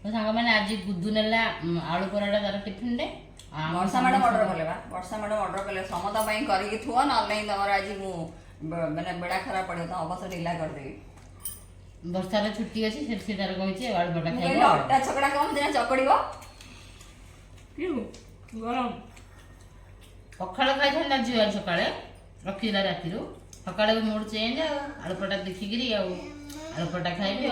तो सांग मैंने आज गुद्दू नेला आलू पराठा तार टिफिन रे वर्षा मैडम ऑर्डर कले बा वर्षा मैडम ऑर्डर कले समता पई करिक थुआ न नहीं तमर आज मु माने बेड़ा खराब पड़े तो अवश्य ढिला कर देबी वर्षा रे छुट्टी अछि से तार कहिचे आलू पराठा मु खाइबो अट्टा छकड़ा कोन दिन चकड़ीबो क्यों गरम पखाळ खाइ थांदा जुआर सकाळे रखिला राती रो सकाळे मोड चेंज आलू पराठा देखि गिरी आलू पराठा खाइबे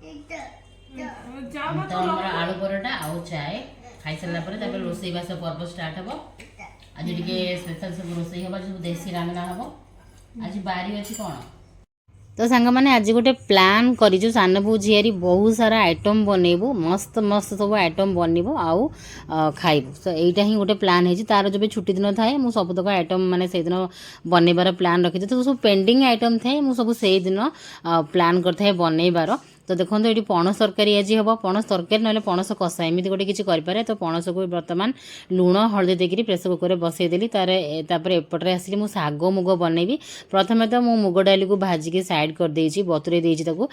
तो हमारा आलू पराठा आउ चाय खाई सारा पर रोसई बास पर्व स्टार्ट हम आज टे स्पेशल सब रोसई हम जो देसी रामना हम आज बारी अच्छी कौन तो सांग मैंने आज गोटे प्लान करूँ सान बो झीरी बहुत सारा आइटम बनइबू मस्त मस्त सब आइटम बनइबू आउ खाइबू तो यहीटा ही गोटे प्लान है तार जब छुट्टी दिन थाए मुझ सबतक आइटम माने से दिन बनइबार प्लान रखी तो सब पेंडिंग आइटम थाए मुझ सब से दिन प्लान करते बनइबार तो देखो ये पणस तरकारी आज हम पणस तरकारी ना पणस कषा एमती गोटे किसी करें तो पणस को बर्तमान लुण हलदी देकर प्रेसर कुकर बसईदेली तापर एपटे आसिक मुझ शाग मुग बनइबी प्रथमे तो मु मुग डाली को भाजिक साइड कर देछि बतुरे देछि ताकू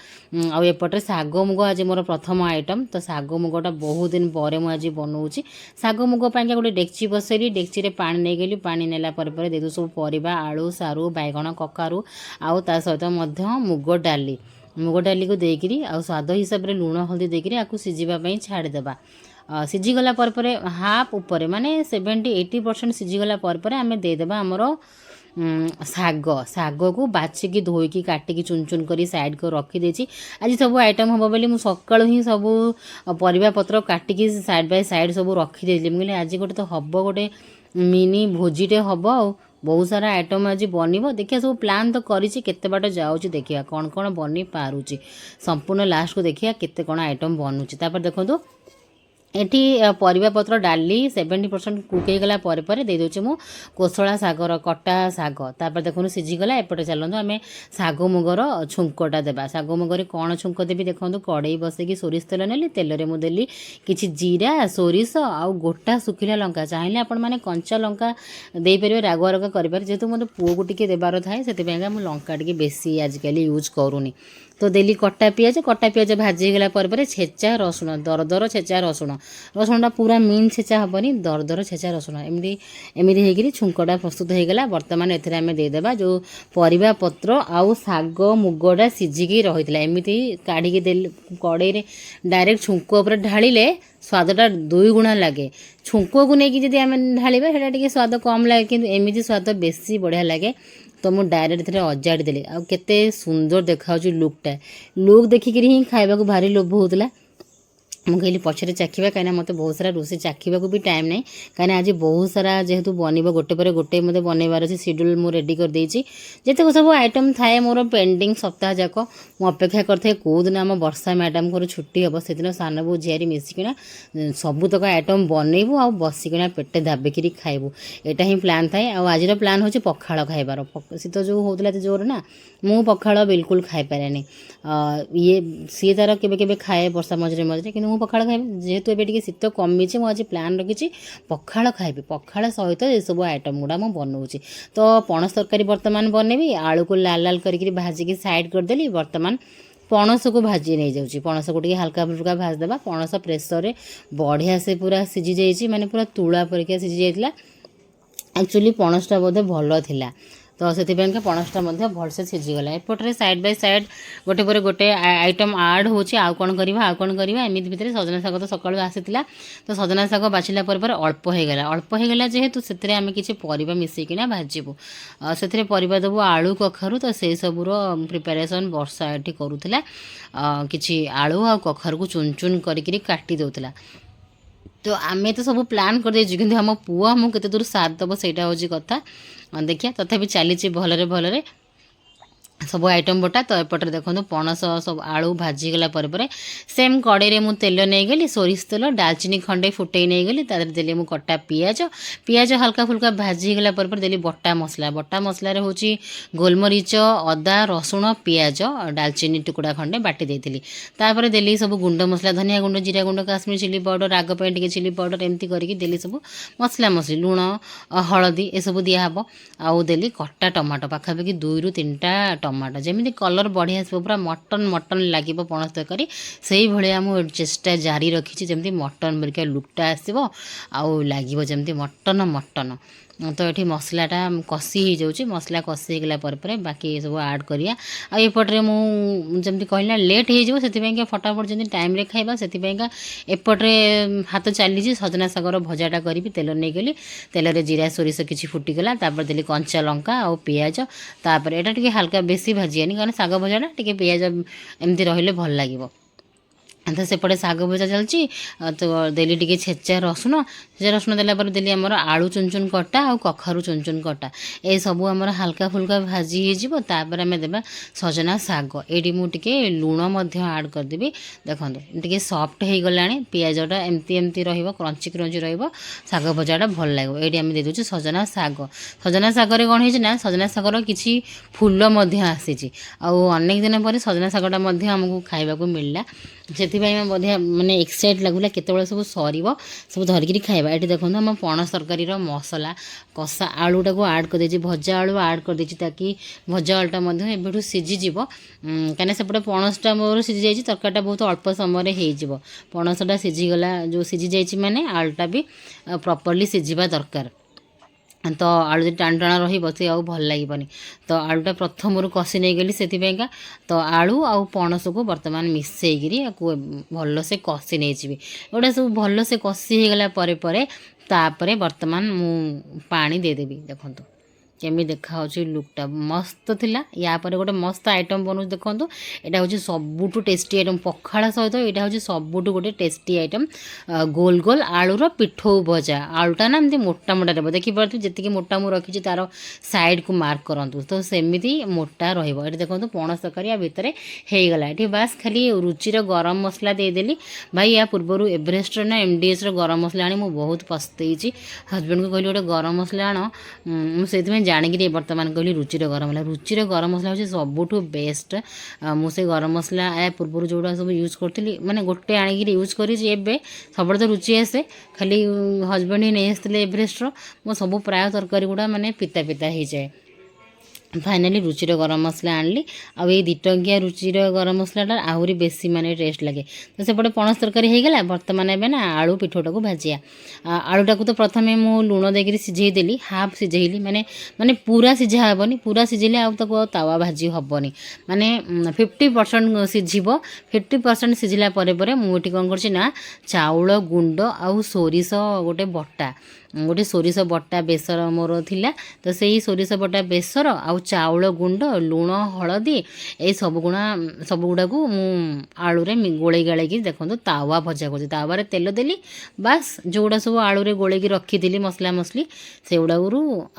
आउपटे शाग मुग आज मोर प्रथम आइटम तो शाग मुगटा बहुत दिन पर मुझे आज बनाऊँगी शाग मुग पाई गोटे डेक्ची बसैली डेक्ची रे पानी नहीं गली पानी नेला देदु सब परिबा आलू सारू बैगण कखारू आउ ता सहित मुग डाली मुग डाली को देकरी आ स्वाद हिसाब से लुण हल्दी देकरी आपको सीझापी छाड़देबा सीझीगला हाफ उपर माने 70-80% सीझीगला आम देदेबा आमर शाग शाग को बाछिकी धोईकी काटिकी चुन चुन कर साइड को रखी आज सब आइटम हम बोली मुझे सकालू ही सब परिबा पत्र काटिकी साइड बाय साइड सब रखीदे मुझे आज गोटे तो हम गोटे मिनी भोजीटे हम आ बहुत सारा आइटम आज बनइब देखिए सब प्लान तो करिछि केते बाट जाउछि देखिया कौन कौन बनी पारुछि संपूर्ण लास्ट को देखिया केते कौन आइटम बनुछि तापर देखो एटी परिबा पत्र डाली 70% कुक हो गला दे दोचे मु कोसला सागर कटा साग तापर देखो सीझीगला एपटे चलतु आम शाग मुगर छुंकटा देबा शाग मुगर कौन छुंक देवी देखो कड़ई बसैकी सोरिष तेल नेली तेल में मुदेली किछि जीरा सोरिष आउ गोटा सुखिला लंका चाहिए आपण मैंने कंचा लंका दे परिबे रागुआ राग करें जेहेतु मतलब पुओ को टिके देबार थाए से लंका टिके बेसी आजिकल यूज करूनी तो देली कटा पियाज भाजीगला छेचा रसुण दर दर छेचा रसुण रसुणटा पूरा मीन छेचा हेनी दर दर छेचा रसुण एमती होकर छुंकटा प्रस्तुत होगा बर्तमान एमें देदेबा जो परिबा पत्र आउ शाग मुगटा सीझिकी रही है एमती काढ़ी कड़े डायरेक्ट छुंक उपर ढालिले स्वादटा 2 गुणा लगे छुंक को लेकिन जब आम ढालिबा टे स्वाद कम लगे कि एमती स्वाद बेसी बढ़िया लगे तो मुझे डायरेक्ट थे अजाड़ी देली आ केते सुंदर देखा लुकटा लुक देखिक ही खाइबा भारी लोभ होता मुझे कहली पछरे चाखिबा कहीं मत बहुत सारा रोषे चाखा भी टाइम नहीं कहीं आज बहुत सारा जेहेतु बनइब गोटे पर गोटे मत बनइबार अच्छे शेड्यूल मुझे रेडी कर देछि जेतक सब आइटम थाए मोर पेंडिंग सप्ताह जाक मु अपेक्षा करथे को दिन आम वर्षा मैडम को छुट्टी हम से दिन सान बो झीआरी मिसिकिना सबुतक आइटम बनइबू आ बसिकिना पेटे दाबिकी खाइबू यहाँ ही प्लान थाए आज प्लान होची पखाळ खाइबार शीत जो होता जोर ना मु पखाळ बिल्कुल खाई पारेनी ये सी तार केबे खाए वर्षा मझे मझे कि पखाळ खाइबी जेहेतु एबे शीत कमी आज प्लान रखी पखाळ खाइबी पखाळ सहित ये सब आइटम गुड़ा मुझे बनाऊँगी तो पणस तरकारी बर्तमान बनइबी आलू को लाल लाल करके भाजिकी साइड करदेली बर्तमान पणस को भाजी नहीं जाऊँगी पणस को हल्का फुल्का भाजदेबा पणस प्रेसर बढ़िया से पूरा सीझी जाइए माने पूरा तुला परिका सीझी जाइए एक्चुअली पणसटा बोधे भल थिला तो से पणसटा भलसे सीझीगला एपटे साइड बाय साइड गोटे पर गोटे आइटम आड होची आउ कौन करवा एमती भितर सजना शाग तो सकाळु आसीथिला तो सजना शाग बाछिला पर अल्प हो गला जेहेतु से आम किसी परिबा मिसेकिना भाजबू से परिबा देबू आलू कखारू तो से सबूर प्रिपेरेसन वर्षा एठी करूथिला किछि आलू आ कखारू को चुन चुन करिकरी काटी देउथिला तो आमे तो सब प्लान कर देछु किंतु हम पुआ हम केते दूर साथ दब सेटा होची कथा देखिए तथापि चलीची भलरे भलरे सब आइटम बटा तो एपटे देखो पणस सब आलू भाजीगला सेम कड़े मु तेल नहीं गली सोरिष तेल डालचीनी खंडे फुटे नहीं गली देली मु कटा पियाज पियाज हल्का फुल्का भाजीगला देली बटा मसला हूँ गोलमरीच अदा रसुण पियाज डालचीनी टुकड़ा खंडे बाटी देती तापर देली सब गुंड मसला धनिया गुंड जीरा गुंड काश्मीर चिली पाउडर राग पे चिली पाउडर एमती करके देली सब मसला मसली लुण हलदी ए सब दिहब आउ देली कटा टमाटो पाखापाखि 2 ରୁ 3टा ଟମାଟୋ ଯେମିତି କଲର୍ ବଢ଼ିଆ ଆସିବ ପୁରା ମଟନ୍ ଲାଗିବ ପଣସ ତରକାରୀ ସେଇଭଳିଆ ମୁଁ ଚେଷ୍ଟା ଜାରି ରଖିଛି ଯେମିତି ମଟନ୍ ପରିକା ଲୁକ୍ଟା ଆସିବ ଆଉ ଲାଗିବ ଯେମିତି ମଟନ୍ ତ ଏଠି ମସଲାଟା କଷି ହେଇଯାଉଛି ମସଲା କଷି ହେଇଗଲା ପରେ ବାକି ସବୁ ଆଡ଼୍ କରିବା ଆଉ ଏପଟରେ ମୁଁ ଯେମିତି କହିଲି ନା ଲେଟ୍ ହେଇଯିବ ସେଥିପାଇଁକା ଫଟାଫଟ ଯେମିତି ଟାଇମ୍ରେ ଖାଇବା ସେଥିପାଇଁକା ଏପଟରେ ହାତ ଚାଲିଛି ସଜନା ଶାଗର ଭଜାଟା କରିବି ତେଲ ନେଇଗଲି ତେଲରେ ଜିରା ସୋରିଷ କିଛି ଫୁଟିଗଲା ତାପରେ ଦେଲି କଞ୍ଚା ଲଙ୍କା ଆଉ ପିଆଜ ତାପରେ ଏଇଟା ଟିକେ ହାଲକା ବେଶୀ ଭାଜିବାନି କାରଣ ଶାଗ ଭଜାଟା ଟିକେ ପିଆଜ ଏମିତି ରହିଲେ ଭଲ ଲାଗିବ ତ ସେପଟେ ଶାଗ ଭଜା ଚାଲିଛି ତ ଦେଲି ଟିକେ ଛେଚା ରସୁଣ ଦେଲା ପରେ ଦେଲି ଆମର ଆଳୁ ଚୁନ କଟା ଆଉ କଖାରୁ ଚୁନ କଟା ଏସବୁ ଆମର ହାଲକା ଫୁଲକା ଭାଜି ହେଇଯିବ ତାପରେ ଆମେ ଦେବା ସଜନା ଶାଗ ଏଇଠି ମୁଁ ଟିକେ ଲୁଣ ମଧ୍ୟ ଆଡ଼୍ କରିଦେବି ଦେଖନ୍ତୁ ଟିକେ ସଫ୍ଟ ହେଇଗଲାଣି ପିଆଜଟା ଏମିତି ରହିବ କ୍ରଞ୍ଚି ରହିବ ଶାଗ ଭଜାଟା ଭଲ ଲାଗିବ ଏଇଠି ଆମେ ଦେଇଦେଉଛୁ ସଜନା ଶାଗରେ କ'ଣ ହେଇଛି ନା ସଜନା ଶାଗର କିଛି ଫୁଲ ମଧ୍ୟ ଆସିଛି ଆଉ ଅନେକ ଦିନ ପରେ ସଜନା ଶାଗଟା ମଧ୍ୟ ଆମକୁ ଖାଇବାକୁ ମିଳିଲା ସେଥିପାଇଁ ବଢ଼ିଆ ମାନେ ଏକ୍ସାଇଟ୍ ଲାଗୁଲା କେତେବେଳେ ସବୁ ସରିବ ସବୁ ଧରିକିରି ଖାଇବା ଏଠି ଦେଖନ୍ତୁ ଆମ ପଣସ ତରକାରୀର ମସଲା କଷା ଆଳୁଟାକୁ ଆଡ଼୍ କରିଦେଇଛି ଭଜା ଆଳୁ ଆଡ଼୍ କରିଦେଇଛି ତାକି ଭଜା ଆଳୁଟା ମଧ୍ୟ ଏବେଠୁ ସିଝିଯିବ କାହିଁକିନା ସେପଟେ ପଣସଟା ମୋର ସିଝିଯାଇଛି ତରକାରୀଟା ବହୁତ ଅଳ୍ପ ସମୟରେ ହେଇଯିବ ପଣସଟା ସିଝିଗଲା ଯେଉଁ ସିଝିଯାଇଛି ମାନେ ଆଳୁଟା ବି ପ୍ରପର୍ଲି ସିଝିବା ଦରକାର ତ ଆଳୁ ଯଦି ଟାଣ ରହିବ ସେ ଆଉ ଭଲ ଲାଗିବନି ତ ଆଳୁଟା ପ୍ରଥମରୁ କଷି ନେଇଗଲି ସେଥିପାଇଁକା ତ ଆଳୁ ଆଉ ପଣସକୁ ବର୍ତ୍ତମାନ ମିଶାଇକିରି ଆକୁ ଭଲସେ କଷି ନେଇଯିବି ଏଗୁଡ଼ା ସବୁ ଭଲସେ କଷି ହେଇଗଲା ପରେ ତାପରେ ବର୍ତ୍ତମାନ ମୁଁ ପାଣି ଦେଇଦେବି ଦେଖନ୍ତୁ କେମିତି ଦେଖାହେଉଛି ଲୁକ୍ଟା ମସ୍ତ ଥିଲା ୟା ପରେ ଗୋଟେ ମସ୍ତ ଆଇଟମ୍ ବନଉଛି ଦେଖନ୍ତୁ ଏଇଟା ହେଉଛି ସବୁଠୁ ଟେଷ୍ଟି ଆଇଟମ୍ ପଖାଳ ସହିତ ଏଇଟା ହେଉଛି ସବୁଠୁ ଗୋଟେ ଟେଷ୍ଟି ଆଇଟମ୍ ଗୋଲ ଆଳୁର ପିଠଉ ଭଜା ଆଳୁଟା ନା ଏମିତି ମୋଟା ରହିବ ଦେଖିପାରୁଥିବେ ଯେତିକି ମୋଟା ମୁଁ ରଖିଛି ତାର ସାଇଡ଼କୁ ମାର୍କ କରନ୍ତୁ ତ ସେମିତି ମୋଟା ରହିବ ଏଠି ଦେଖନ୍ତୁ ପଣସ ତରକାରୀ ୟା ଭିତରେ ହେଇଗଲା ଏଠି ବାସ୍ ଖାଲି ରୁଚିର ଗରମ ମସଲା ଦେଇଦେଲି ଭାଇ ୟା ପୂର୍ବରୁ ଏଭରେଷ୍ଟର ନା MDHର ଗରମ ମସଲା ଆଣି ମୁଁ ବହୁତ ପସ୍ତେଇଛି ହଜବେଣ୍ଡକୁ କହିଲି ଗୋଟେ ଗରମ ମସଲା ଆଣ ମୁଁ ସେଇଥିପାଇଁ ଜାଣିକିରି ବର୍ତ୍ତମାନ କହିଲି ରୁଚିର ଗରମ ମସଲା ହେଉଛି ସବୁଠୁ ବେଷ୍ଟ ମୁଁ ସେ ଗରମ ମସଲା ୟା ପୂର୍ବରୁ ଯେଉଁଟା ସବୁ ୟୁଜ୍ କରୁଥିଲି ମାନେ ଗୋଟେ ଆଣିକିରି ୟୁଜ୍ କରିଛି ଏବେ ସବୁବେଳେ ତ ରୁଚି ଆସେ ଖାଲି ହଜବେଣ୍ଡ ହିଁ ନେଇ ଆସିଥିଲେ ଏଭରେଷ୍ଟର ମୋ ସବୁ ପ୍ରାୟ ତରକାରୀ ଗୁଡ଼ା ମାନେ ପିତା ହେଇଯାଏ फाइनाली रुचिर गरम मसला आनली आउ ये 2 टंकिया रुचिर गरम मसलाटा आहुरी बेसी माने टेस्ट लगे तो सेपटे पणस तरकारी हो गला बर्तमान एबे ना आलू पिठोटा को भाजिया आलूटा को तो प्रथमे मु लुण देकरी सिझेई देली हाफ सिझेइली माने माने पूरा सिझा हेबनी पूरा सिझिले आउ ताको तावा भाजी हेबनी माने 50% सिझिबो 50% सिझिला परे परे मु एठी कोन करछि ना चाउल गुंड आउ सोरिष गोटे बट्टा गोटे सोरिष बट्टा बेसर मोर थिला तो सेही सोरिष बट्टा बेसर आउ चाउल गुंड लुण हलदी ए सब गुड़ा को मु आलू रे गोले गाले की देखो तावा भजा कर तावा तेल देली बास जोड़ा सब आलू रे गोले की रखी थी मसला मसली से गुड़ा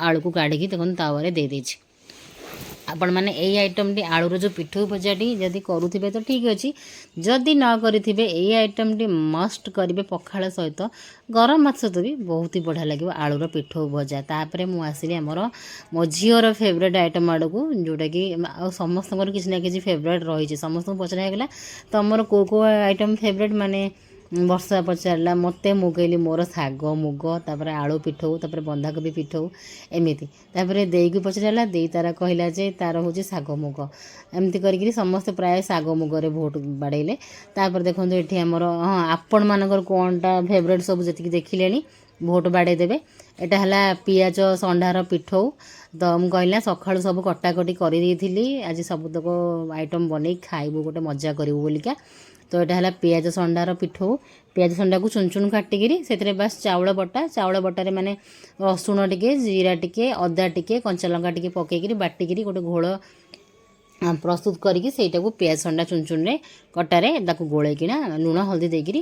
आलू को काढ़ी देखो तावा रे दे देछि आपण मैंने यही आइटमटी आलूर जो पिठू भजाटी जदि करुवे तो ठीक अच्छे जदि न करेंगे यही आइटमटी मस्ट करेंगे पखाड़ सहित गरम माछ तो भी बहुत ही बढ़िया लगे आलूर पिठू भजा तापर मुझे आमर मो झीर फेवरेट आइटम आड़ को जोटा कि समस्त किसी ना कि फेवरेट रही समस्त पचरागला तुमर कौ कौ आइटम फेवरेट माने वर्षा पचारा मत मुगैली मोर शाग मुग तापर आलू पिठौ तापर बंधाकोबी पिठौ एमती तापर देई को पचारा दे तार कहला जे तार हूँ शाग मुग एमती करी समस्त प्राय शाग मुगरे भोट बाड़े तापर देखो ये आमर हाँ आपण मानकर कौनटा फेवरेट सब जी देखिले भोट बाड़े देवे एटा हला पियाज संडार पिठौ तो मुझे कहला सकाळु सब कटाकटी कर आज सबतक आइटम बन खाइबू गोटे मजा करूँ बोलिका तो यहाँ है पियाज संडार पिठौ पियाज संडा को चुन चुन काटिकी से बास चाउल बटारे माने रसुण टिके जीरा टिके अदा टिके कंचा लंका टिके पकईकि बाटिकी गोटे घोल प्रस्तुत करके सेटा को पियाज संडा चुन चुन रे कटारे गोलैकिना लुण हल्दी देकरी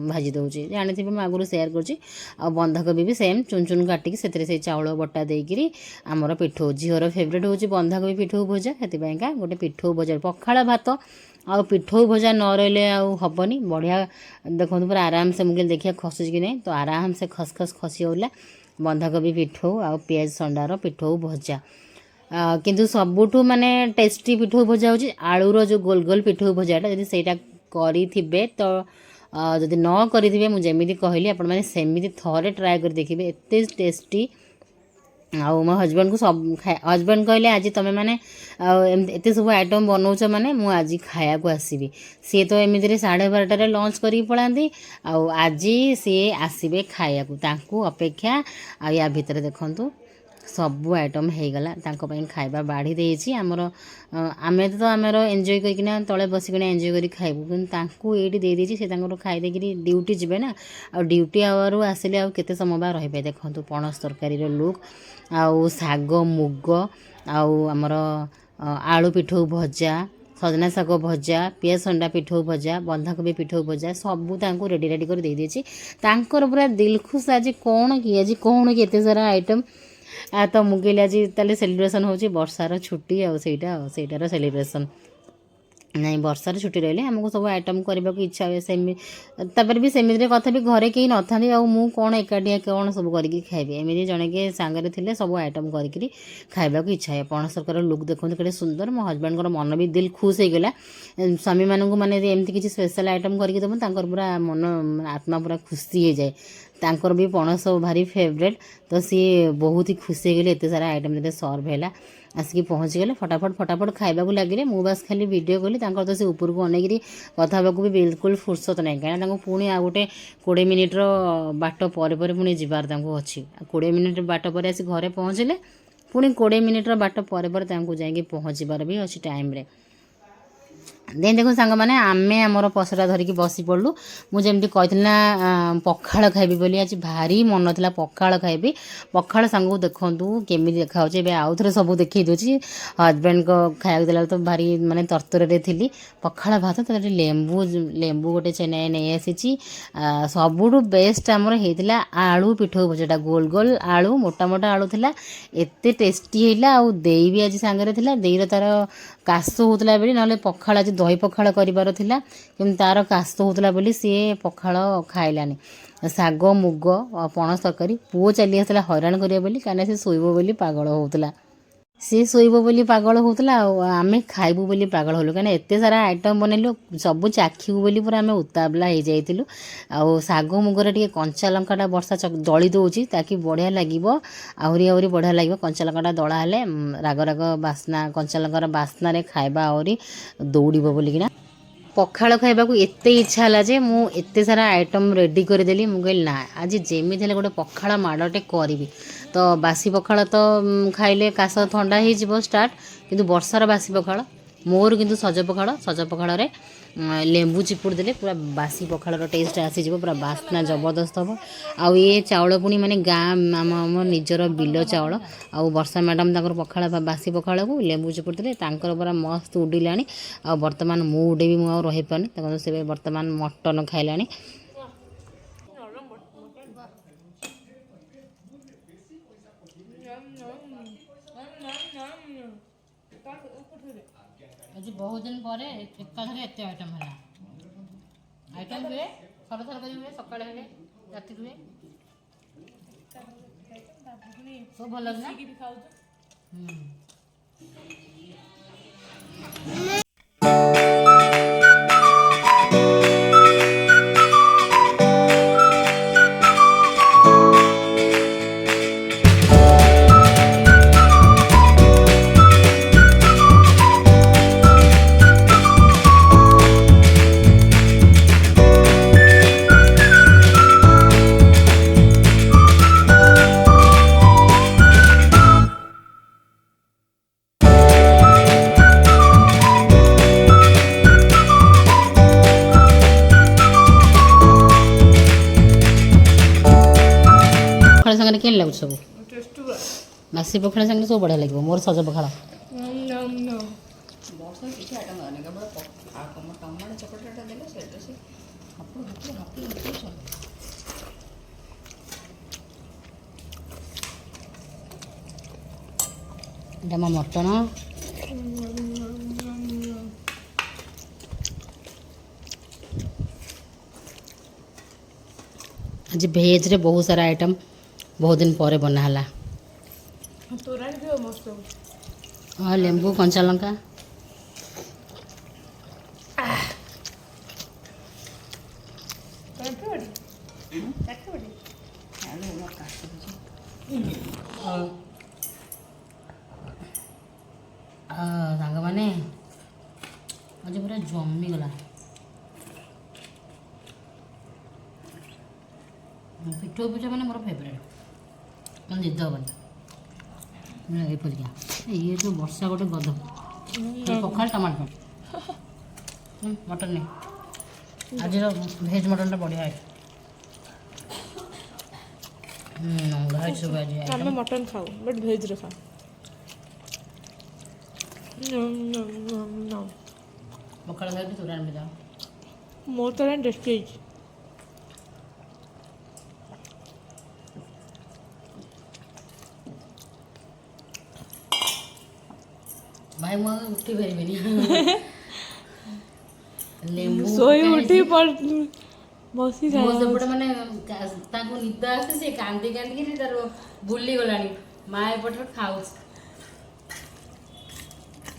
भाजी दौची जानी थी मैं आगुरी सेयार कर बंधाकोबी भी सेम चुन चुन काटिकी से चाउल बटा देकरी आमर पिठौ झीर फेवरेट हूँ बंधाकोबी पिठौ भजा से गोटे पिठौ भजा पखाड़ भात आ पिठौ भजा न रही हेनी बढ़िया देखो पूरा आराम से मुझे देखिए खसुच कि नहीं तो आराम से खसखस खसी होगा बंधाकोबी पिठौ आ पियाज संडार पिठौ भजा किंतु सबुठू माने टेस्टी पिठौ भजा होची आलूर जो गोल गोल पिठौ भजाटा जदि सेटा करिथिबे तो जदि न करिथिबे मु जेमिति कहली आपण माने सेमिति थरे ट्राई कर देखिबे एते टेस्टी ଆଉ ମୋ ହଜବେଣ୍ଡକୁ ସବୁ ହଜବେଣ୍ଡ କହିଲେ ଆଜି ତମେ ମାନେ ଆଉ ଏତେ ସବୁ ଆଇଟମ୍ ବନାଉଛ ମାନେ ମୁଁ ଆଜି ଖାଇବାକୁ ଆସିବି। ସିଏ ତ ଏମିତିରେ 12:30ରେ ଲଞ୍ଚ କରିକି ପଳାନ୍ତି, ଆଉ ଆଜି ସିଏ ଆସିବେ ଖାଇବାକୁ, ତାଙ୍କୁ ଅପେକ୍ଷା। ଆଉ ୟା ଭିତରେ ଦେଖନ୍ତୁ ସବୁ ଆଇଟମ୍ ହେଇଗଲା, ତାଙ୍କ ପାଇଁ ଖାଇବା ବାଢ଼ି ଦେଇଛି। ଆମେ ତ ଆମର ଏନ୍ଜୟ କରିକିନା ତଳେ ବସିକିନା ଏନ୍ଜୟ କରି ଖାଇବୁ, କିନ୍ତୁ ତାଙ୍କୁ ଏଇଠି ଦେଇଦେଇଛି, ସେ ତାଙ୍କର ଖାଇ ଦେଇକିରି ଡ୍ୟୁଟି ଯିବେ ନା। ଆଉ ଡ୍ୟୁଟି ଆୱାରରୁ ଆସିଲେ ଆଉ କେତେ ସମୟ ବା ରହିବେ। ଦେଖନ୍ତୁ ପଣସ ତରକାରୀର ଲୁକ୍, ଆଉ ଶାଗ ମୁଗ, ଆଉ ଆମର ଆଳୁ ପିଠଉ ଭଜା, ସଜନା ଶାଗ ଭଜା, ପିଆଜ ସଣ୍ଡା ପିଠଉ ଭଜା, ବନ୍ଧାକୋବି ପିଠଉ ଭଜା ସବୁ ତାଙ୍କୁ ରେଡ଼ି କରି ଦେଇଦେଇଛି। ତାଙ୍କର ପୁରା ଦିଲ୍ ଖୁସ୍ ଆଜି କ'ଣ କି ଏତେ ସାରା ଆଇଟମ୍। ତ ମୁଁ କହିଲି ଆଜି ତାହେଲେ ସେଲିବ୍ରେସନ୍ ହେଉଛି ବର୍ଷାର ଛୁଟି, ଆଉ ସେଇଟାର ସେଲିବ୍ରେସନ୍। ନାଇଁ ବର୍ଷାର ଛୁଟି ରହିଲେ ଆମକୁ ସବୁ ଆଇଟମ୍ କରିବାକୁ ଇଚ୍ଛା ହୁଏ। ତାପରେ ବି ସେମିତିରେ କଥା ବି ଘରେ କେହି ନଥାନ୍ତି, ଆଉ ମୁଁ କ'ଣ ଏକାଠିଆ କ'ଣ ସବୁ କରିକି ଖାଇବି। ଏମିତି ଜଣେ କିଏ ସାଙ୍ଗରେ ଥିଲେ ସବୁ ଆଇଟମ୍ କରିକିରି ଖାଇବାକୁ ଇଚ୍ଛା ହୁଏ। ପଣସ ତରକାରୀର ଲୁକ୍ ଦେଖନ୍ତୁ କେତେ ସୁନ୍ଦର। ମୋ ହଜବେଣ୍ଡଙ୍କର ମନ ବି ଦିଲ୍ ଖୁସ୍ ହେଇଗଲା। ସ୍ୱାମୀମାନଙ୍କୁ ମାନେ ଏମିତି କିଛି ସ୍ପେଶାଲ୍ ଆଇଟମ୍ କରିକି ଦେବ, ତାଙ୍କର ପୁରା ମନ ଆତ୍ମା ପୁରା ଖୁସି ହେଇଯାଏ। ତାଙ୍କର ବି ପଣସ ଭାରି ଫେଭରେଟ୍, ତ ସିଏ ବହୁତ ହି ଖୁସି ହେଇଗଲେ। ଏତେ ସାରା ଆଇଟମ୍ ଯେତେ ସର୍ଭ ହେଲା, ଆସିକି ପହଞ୍ଚିଗଲେ, ଫଟାଫଟ ଖାଇବାକୁ ଲାଗିଲେ। ମୁଁ ବାସ୍ ଖାଲି ଭିଡ଼ିଓ କଲି। ତାଙ୍କର ତ ସେ ଉପରକୁ ଅନେଇକିରି କଥା ହେବାକୁ ବି ବିଲକୁଲ ଫୁର୍ସତ ନାହିଁ, କାହିଁକିନା ତାଙ୍କୁ ପୁଣି ଆଉ ଗୋଟେ 20 ମିନିଟ୍ର ବାଟ ପରେ ପୁଣି ଯିବାର ତାଙ୍କୁ ଅଛି। 20 ମିନିଟ୍ ବାଟ ପରେ ଆସି ଘରେ ପହଞ୍ଚିଲେ, ପୁଣି 20 ମିନିଟ୍ର ବାଟ ପରେ ତାଙ୍କୁ ଯାଇକି ପହଞ୍ଚିବାର ବି ଅଛି ଟାଇମ୍ରେ। ଦେଖନ୍ତୁ ସାଙ୍ଗମାନେ, ଆମେ ଆମର ପସରା ଧରିକି ବସି ପଡ଼ିଲୁ। ମୁଁ ଯେମିତି କହିଥିଲି ନା ପଖାଳ ଖାଇବି ବୋଲି, ଆଜି ଭାରି ମନ ଥିଲା ପଖାଳ ଖାଇବି। ପଖାଳ ସାଙ୍ଗକୁ ଦେଖନ୍ତୁ କେମିତି ଦେଖାହେଉଛି। ଏବେ ଆଉ ଥରେ ସବୁ ଦେଖେଇ ଦେଉଛି। ହଜବେଣ୍ଡଙ୍କ ଖାଇବାକୁ ଦେଲା ତ ଭାରି ମାନେ ତରତରରେ ଥିଲି। ପଖାଳ ଭାତ, ତାପରେ ଲେମ୍ବୁ ଗୋଟେ ଚେନାଇ ନେଇ ଆସିଛି। ସବୁଠୁ ବେଷ୍ଟ ଆମର ହେଇଥିଲା ଆଳୁ ପିଠଉ ଭଜାଟା। ଗୋଲ ଆଳୁ, ମୋଟା ଆଳୁ ଥିଲା, ଏତେ ଟେଷ୍ଟି ହେଇଲା। ଆଉ ଦେଇ ବି ଆଜି ସାଙ୍ଗରେ ଥିଲା। ଦେଇର ତାର କାଶ ହେଉଥିଲା ବୋଲି, ନହେଲେ ପଖାଳ ଆଜି ଦହି ପଖାଳ କରିବାର ଥିଲା, କିନ୍ତୁ ତାର କାଶ ହେଉଥିଲା ବୋଲି ସିଏ ପଖାଳ ଖାଇଲାନି। ଶାଗ ମୁଗ ପଣସ ତରକାରୀ। ପୁଅ ଚାଲି ଆସିଥିଲା ହଇରାଣ କରିବା ବୋଲି, କାହିଁକିନା ସେ ଶୋଇବ ବୋଲି ପାଗଳ ହେଉଥିଲା। ଆଉ ଆମେ ଖାଇବୁ ବୋଲି ପାଗଳ ହେଲୁ, କାହିଁକିନା ଏତେ ସାରା ଆଇଟମ୍ ବନେଇଲୁ, ସବୁ ଚାଖିବୁ ବୋଲି ପୁରା ଆମେ ଉତାବଲା ହେଇଯାଇଥିଲୁ। ଆଉ ଶାଗ ମୁଗରେ ଟିକେ କଞ୍ଚା ଲଙ୍କାଟା ବର୍ଷା ଦଳି ଦେଉଛି, ତାକି ବଢ଼ିଆ ଲାଗିବ, ଆହୁରି ବଢ଼ିଆ ଲାଗିବ। କଞ୍ଚା ଲଙ୍କାଟା ଦଳା ହେଲେ ରାଗ ବାସ୍ନା, କଞ୍ଚା ଲଙ୍କାର ବାସ୍ନାରେ ଖାଇବା ଆହୁରି ଦୌଡ଼ିବ ବୋଲିକିନା। ପଖାଳ ଖାଇବାକୁ ଏତେ ଇଚ୍ଛା ହେଲା ଯେ ମୁଁ ଏତେ ସାରା ଆଇଟମ୍ ରେଡ଼ି କରିଦେଲି। ମୁଁ କହିଲି ନା, ଆଜି ଯେମିତି ହେଲେ ଗୋଟେ ପଖାଳ ମାଡ଼ଟେ କରିବି। ତ ବାସି ପଖାଳ ତ ଖାଇଲେ କାଶ ଥଣ୍ଡା ହେଇଯିବ ଷ୍ଟାର୍ଟ, କିନ୍ତୁ ବର୍ଷାର ବାସି ପଖାଳ ମୋର କିନ୍ତୁ ସଜ ପଖାଳରେ ଲେମ୍ବୁ ଚିପୁଡ଼ି ଦେଲେ ପୁରା ବାସି ପଖାଳର ଟେଷ୍ଟ ଆସିଯିବ, ପୁରା ବାସ୍ନା ଜବରଦସ୍ତ ହେବ। ଆଉ ଏ ଚାଉଳ ପୁଣି ମାନେ ଗାଁ ଆମ ନିଜର ବିଲ ଚାଉଳ। ଆଉ ବର୍ଷା ମ୍ୟାଡ଼ାମ୍ ତାଙ୍କର ବାସି ପଖାଳକୁ ଲେମ୍ବୁ ଚିପୁଡ଼ି ଦେଲେ, ତାଙ୍କର ପୁରା ମସ୍ତ ଉଡ଼ିଲାଣି। ଆଉ ବର୍ତ୍ତମାନ ମୁଁ ଆଉ ରହିପାରୁନି, ତାଙ୍କର ସେ ବର୍ତ୍ତମାନ ମଟନ ଖାଇଲାଣି। ଆଜି ବହୁତ ଦିନ ପରେ ଏକାଥରେ ଏତେ ଆଇଟମ୍ ହେଲା। ଆଇଟମ୍ ହୁଏ ଥର କରି ହୁଏ, ସକାଳେ ହେଲେ ରାତିକୁ ହୁଏ, ସବୁ ଭଲ ଲାଗୁଛି ନା। ପଖାଳ ସାଙ୍ଗରେ କେମିତି ଲାଗୁଛି ସବୁ? ବାସି ପଖାଳ ସାଙ୍ଗରେ ସବୁ ବଢ଼ିଆ ଲାଗିବ। ମୋର ସଜ ପଖାଳ। ବର୍ଷା କିଛି ଆଇଟମ୍ ଦେବନି, କେବଳ ଟମାଟୋ ଚକଟାଟା ଦେଲେ ସେଇଟା ସେ ଏଇଟା ମୋ ମଟନ। ଆଜି ଭେଜ୍ରେ ବହୁତ ସାରା ଆଇଟମ୍ ବହୁତ ଦିନ ପରେ ବନା ହେଲା। ହଁ, ଲେମ୍ବୁ କଞ୍ଚା ଲଙ୍କା। ଜମିଗଲା। ପିଠଉ ପିଠା ମାନେ ମୋର ଫେଭରେଟ୍, ମାନେ ନିଦ ହେବନି ଏପରିକା। ଇଏ ଯେଉଁ ବର୍ଷା ଗୋଟେ ଗଧ ପଖାଳ ଟମାଟୋ ମଟନ୍ ନାହିଁ। ଆଜିର ଭେଜ୍ ମଟନ୍ଟା ବଢ଼ିଆ ହେଇଛି। ନଙ୍ଗା ହେଇଛି ସବୁ ଆଜି ଆମେ item। ମଟନ୍ ଖାଉ ବଟ୍ ଭେଜ୍ରେ ଖାଉ। ପଖାଳ ଖାଇକି ତୋରାଣି ପିଇଦବା। ମୋ ତ ଟେଷ୍ଟି ହେଇଛି। ଭାଇ ମୁଁ ଆଉ ଉଠି ପାରିବିନି। ଲେମ୍ବୁ ଶୋଇ ପକା ଉଠି ହେଇଛି। ବସି ମୋ ସେପଟେ ମାନେ ତାଙ୍କୁ ନିଦ ଆସେ, ସେ କାନ୍ଦି କାନ୍ଦିକିରି ତାର ବୁଲିଗଲାଣି। ମା ଏପଟରେ ଖାଉଛି,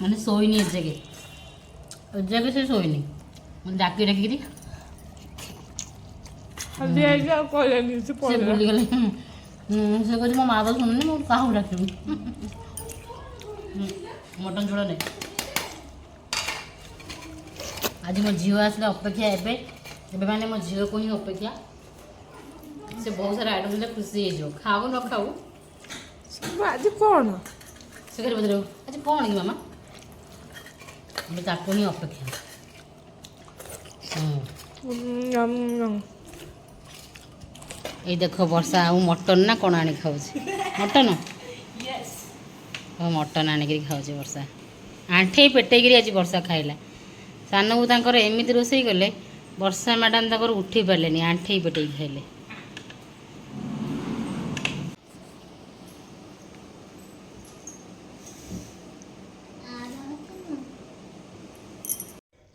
ମାନେ ଶୋଇନି ଏଯାକେ ସେ ଶୋଇନି। ମାନେ ଡାକି ଡାକିକିରି ଖାଲି ହେଇକି ଆଉ କହିଲାନି ସେ ସେ ପଳେଇଲା। ବୁଲିଗଲେ। ସେ କହୁଛି ମୋ ମା ତ ଶୁଣୁନି, ମୁଁ କାହାକୁ ଡାକିବି। ମଟନ୍ ଝୋଳ ନାହିଁ। ଆଜି ମୋ ଝିଅ ଆସିଲେ ଅପେକ୍ଷା ଏବେ ମାନେ ମୋ ଝିଅକୁ ହିଁ ଅପେକ୍ଷା। ସେ ବହୁତ ସାରା ଆଇଟମ୍ ଦେଲେ ଖୁସି ହେଇଯିବ, ଖାଉ ନ ଖାଉ। ଆଜି କ'ଣ ସେ ଖାଲି ପଚାରିବ ଆଜି କ'ଣ କି ମାମା, ଏବେ ତାକୁ ହିଁ ଅପେକ୍ଷା। ଏଇ ଦେଖ ବର୍ଷା ଆଉ ମଟନ୍ ନା କ'ଣ ଆଣି ଖାଉଛି। ମଟନ୍ ମଟନ୍ ଆଣିକିରି ଖାଉଛି ବର୍ଷା। ଆଣ୍ଠେଇ ପେଟେଇକିରି ଆଜି ବର୍ଷା ଖାଇଲା। ସାନକୁ ତାଙ୍କର ଏମିତି ରୋଷେଇ କଲେ, ବର୍ଷା ମ୍ୟାଡ଼ାମ୍ ତାଙ୍କର ଉଠି ପାରିଲେନି, ଆଣ୍ଠେଇ ପେଟେଇକି ଖାଇଲେ।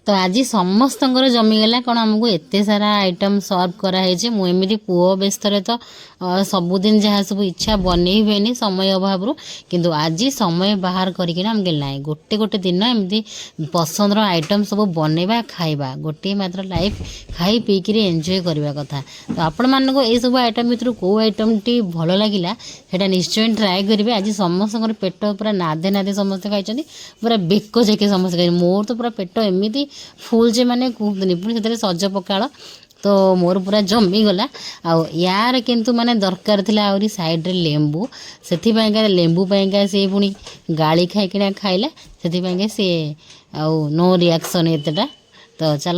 ତ ଆଜି ସମସ୍ତଙ୍କର ଜମିଗଲା କ'ଣ, ଆମକୁ ଏତେ ସାରା ଆଇଟମ୍ ସର୍ଭ କରାହେଇଛି। ମୁଁ ଏମିତି ପୁଅ ବ୍ୟସ୍ତରେ ତ ସବୁଦିନ ଯାହା ସବୁ ଇଚ୍ଛା ବନେଇ ହୁଏନି ସମୟ ଅଭାବରୁ, କିନ୍ତୁ ଆଜି ସମୟ ବାହାର କରିକିନା ଆମକୁ ନାହିଁ ଗୋଟେ ଗୋଟେ ଦିନ ଏମିତି ପସନ୍ଦର ଆଇଟମ୍ ସବୁ ବନେଇବା ଖାଇବା। ଗୋଟିଏ ମାତ୍ର ଲାଇଫ୍, ଖାଇ ପିଇକିରି ଏନ୍ଜୟ କରିବା କଥା। ତ ଆପଣମାନଙ୍କୁ ଏଇସବୁ ଆଇଟମ୍ ଭିତରୁ କେଉଁ ଆଇଟମ୍ଟି ଭଲ ଲାଗିଲା ସେଇଟା ନିଶ୍ଚୟ ଟ୍ରାଏ କରିବେ। ଆଜି ସମସ୍ତଙ୍କର ପେଟ ପୁରା ନାଦେ ନାଦେ ସମସ୍ତେ ଖାଇଛନ୍ତି, ପୁରା ବେକ ଯାକେ ସମସ୍ତେ ଖାଇଛନ୍ତି। ମୋର ତ ପୁରା ପେଟ ଏମିତି ଫୁଲ୍ ଯେ ମାନେ କୁହନ୍ତୁନି, ପୁଣି ସେଥିରେ ସଜ ପଖାଳ, ତ ମୋର ପୁରା ଜମିଗଲା। ଆଉ ୟାର କିନ୍ତୁ ମାନେ ଦରକାର ଥିଲା ଆହୁରି ସାଇଡ଼୍ରେ ଲେମ୍ବୁ, ସେଥିପାଇଁକା ଲେମ୍ବୁ ପାଇଁକା ସେ ପୁଣି ଗାଳି ଖାଇକିନା ଖାଇଲା। ସେଥିପାଇଁକା ସେ ଆଉ ନୋ ରିଆକ୍ସନ୍ ଏତେଟା। ତ ଚାଲ